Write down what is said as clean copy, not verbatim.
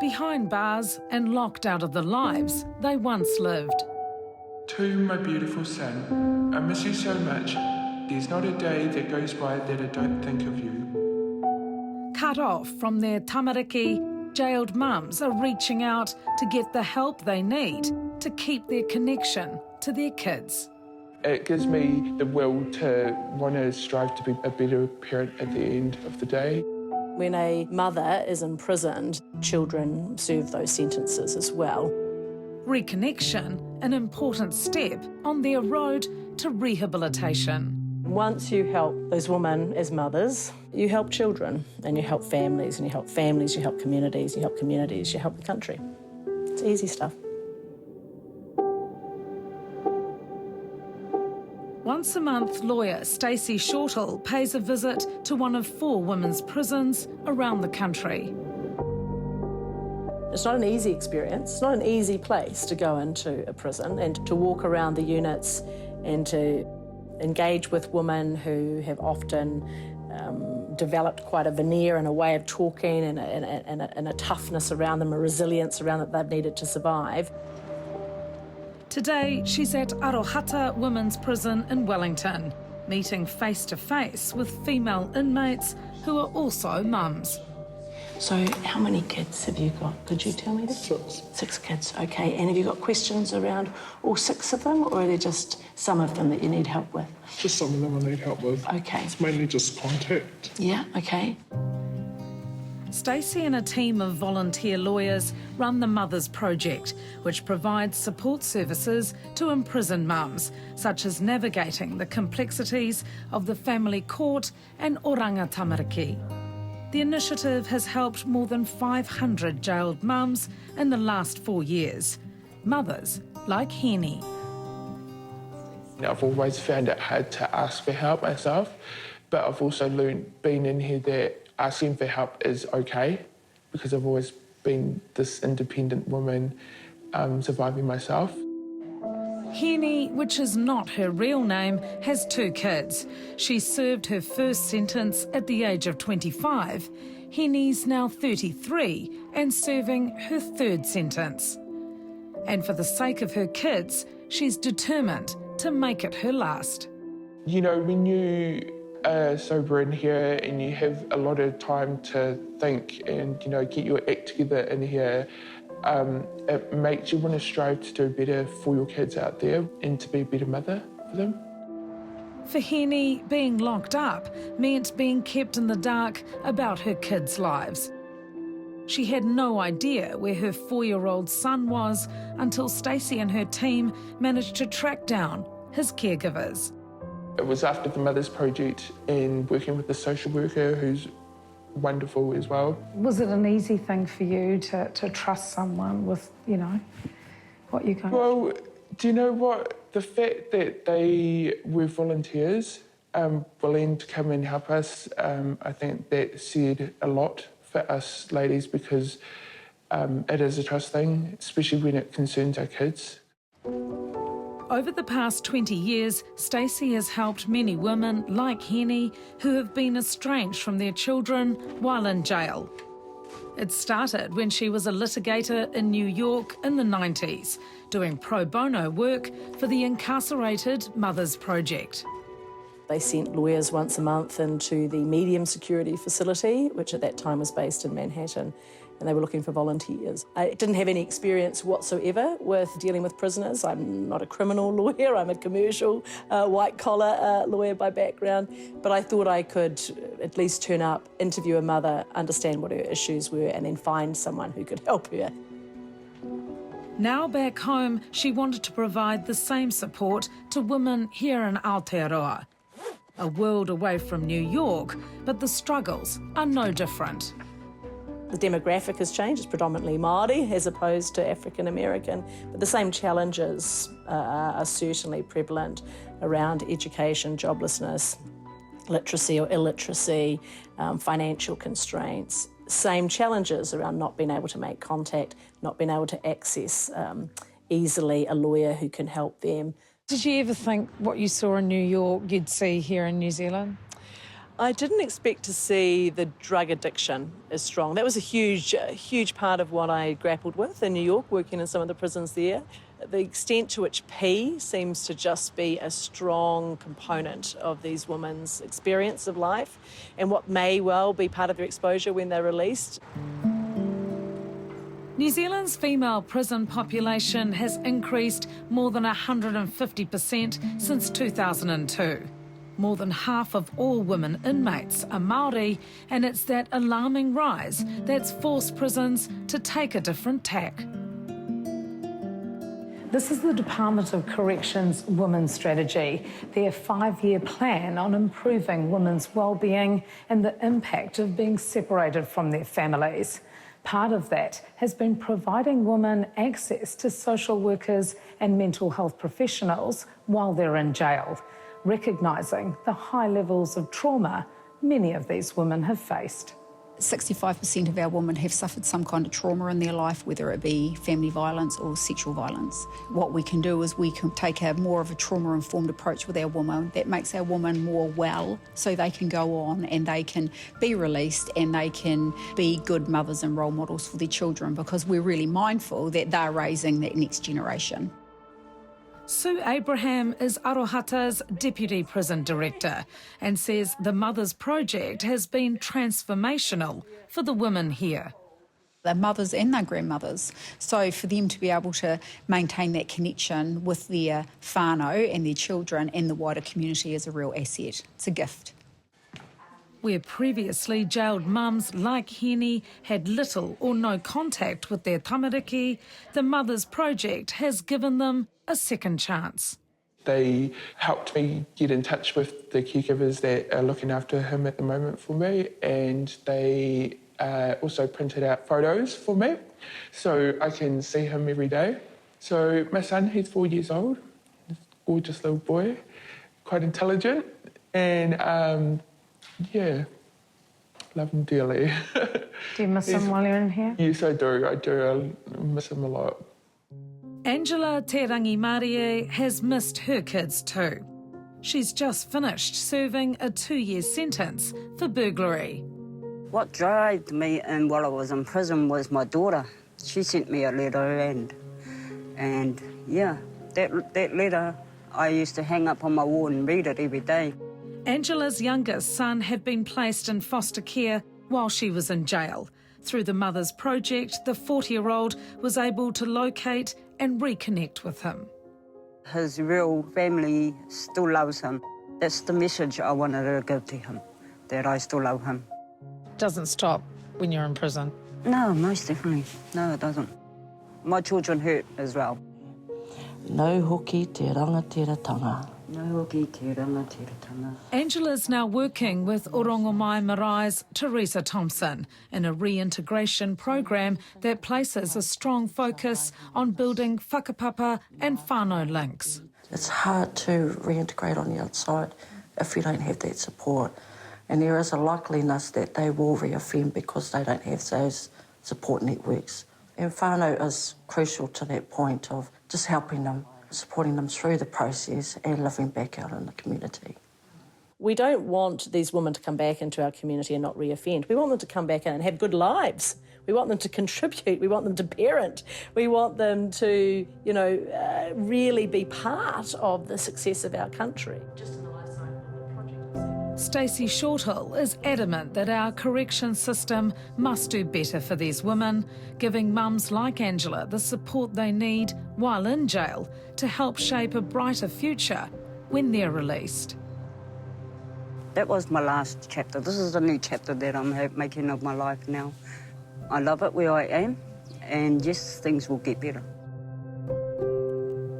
behind bars and locked out of the lives they once lived. To my beautiful son, I miss you so much. There's not a day that goes by that I don't think of you. Cut off from their Tamariki, jailed mums are reaching out to get the help they need to keep their connection to their kids. It gives me the will to want to strive to be a better parent at the end of the day. When a mother is imprisoned, children serve those sentences as well. Reconnection, an important step on their road to rehabilitation. Once you help those women as mothers, you help children and you help families, and you help families, you help communities, you help communities, you help the country. It's easy stuff. Once a month, lawyer Stacey Shortall pays a visit to one of 4 women's prisons around the country. It's not an easy experience. It's not an easy place to go into a prison and to walk around the units and to engage with women who have often developed quite a veneer and a way of talking and a toughness around them, a resilience around that they've needed to survive. Today, she's at Arohata Women's Prison in Wellington, meeting face-to-face with female inmates who are also mums. So how many kids have you got? Could you tell me that? 6. 6 kids, OK. And have you got questions around all 6 of them, or are there just some of them that you need help with? Just some of them I need help with. OK. It's mainly just contact. Yeah, OK. Stacey and a team of volunteer lawyers run the Mothers Project, which provides support services to imprisoned mums, such as navigating the complexities of the family court and Oranga Tamariki. The initiative has helped more than 500 jailed mums in the last 4 years. Mothers like Henny. I've always found it hard to ask for help myself, but I've also learned being in here that asking for help is okay, because I've always been this independent woman surviving myself. Henny, which is not her real name, has 2 kids. She served her first sentence at the age of 25. Henny's now 33 and serving her 3rd sentence. And for the sake of her kids, she's determined to make it her last. You know, when you are sober in here and you have a lot of time to think and, you know, get your act together in here, it makes you want to strive to do better for your kids out there and to be a better mother for them. For Henny, being locked up meant being kept in the dark about her kids' lives. She had no idea where her 4-year-old son was until Stacey and her team managed to track down his caregivers. It was after the Mothers Project and working with the social worker, who's wonderful as well. Was it an easy thing for you to trust someone with, you know, what you're going through? Well, do you know what? The fact that they were volunteers, willing to come and help us, I think that said a lot for us ladies, because it is a trust thing, especially when it concerns our kids. Over the past 20 years, Stacey has helped many women like Henny who have been estranged from their children while in jail. It started when she was a litigator in New York in the 90s, doing pro bono work for the incarcerated Mothers Project. They sent lawyers once a month into the medium security facility, which at that time was based in Manhattan, and they were looking for volunteers. I didn't have any experience whatsoever with dealing with prisoners. I'm not a criminal lawyer, I'm a commercial white-collar lawyer by background, but I thought I could at least turn up, interview a mother, understand what her issues were, and then find someone who could help her. Now back home, she wanted to provide the same support to women here in Aotearoa. A world away from New York, but the struggles are no different. The demographic has changed. It's predominantly Māori as opposed to African American, but the same challenges are certainly prevalent around education, joblessness, literacy or illiteracy, financial constraints. Same challenges around not being able to make contact, not being able to access easily a lawyer who can help them. Did you ever think what you saw in New York you'd see here in New Zealand? I didn't expect to see the drug addiction as strong. That was a huge part of what I grappled with in New York, working in some of the prisons there. The extent to which P seems to just be a strong component of these women's experience of life and what may well be part of their exposure when they're released. New Zealand's female prison population has increased more than 150% since 2002. More than half of all women inmates are Māori, and it's that alarming rise that's forced prisons to take a different tack. This is the Department of Corrections Women's Strategy, their 5-year plan on improving women's wellbeing and the impact of being separated from their families. Part of that has been providing women access to social workers and mental health professionals while they're in jail, recognising the high levels of trauma many of these women have faced. 65% of our women have suffered some kind of trauma in their life, whether it be family violence or sexual violence. What we can do is we can take more of a trauma-informed approach with our women that makes our women more well, so they can go on and they can be released and they can be good mothers and role models for their children, because we're really mindful that they're raising that next generation. Sue Abraham is Arohata's Deputy Prison Director and says the Mothers Project has been transformational for the women here. They're mothers and they're grandmothers, so for them to be able to maintain that connection with their whānau and their children and the wider community is a real asset. It's a gift. Where previously jailed mums like Henny had little or no contact with their tamariki, the Mothers Project has given them a second chance. They helped me get in touch with the caregivers that are looking after him at the moment for me, and they also printed out photos for me so I can see him every day. So my son, he's 4 years old, gorgeous little boy, quite intelligent, and yeah, love him dearly. Do you miss him while you're in here? Yes, I do. I miss him a lot. Angela Te Rangimarie has missed her kids too. She's just finished serving a 2-year sentence for burglary. What drove me in while I was in prison was my daughter. She sent me a letter and yeah, that letter I used to hang up on my wall and read it every day. Angela's youngest son had been placed in foster care while she was in jail. Through the Mothers Project, the 40-year-old was able to locate and reconnect with him. His real family still loves him. That's the message I wanted to give to him, that I still love him. Doesn't stop when you're in prison? No, most definitely. No, it doesn't. My children hurt as well. Nau hoki te rangatiratanga. Angela's now working with Orongomai Marae Teresa Thompson in a reintegration program that places a strong focus on building whakapapa and whānau links. It's hard to reintegrate on the outside if you don't have that support, and there is a likeliness that they will reoffend because they don't have those support networks. And whānau is crucial to that point of just helping them, supporting them through the process and living back out in the community. We don't want these women to come back into our community and not reoffend. We want them to come back in and have good lives. We want them to contribute. We want them to parent. We want them to, really be part of the success of our country. Stacey Shortall is adamant that our correction system must do better for these women, giving mums like Angela the support they need while in jail to help shape a brighter future when they're released. That was my last chapter. This is a new chapter that I'm making of my life now. I love it where I am, and yes, things will get better.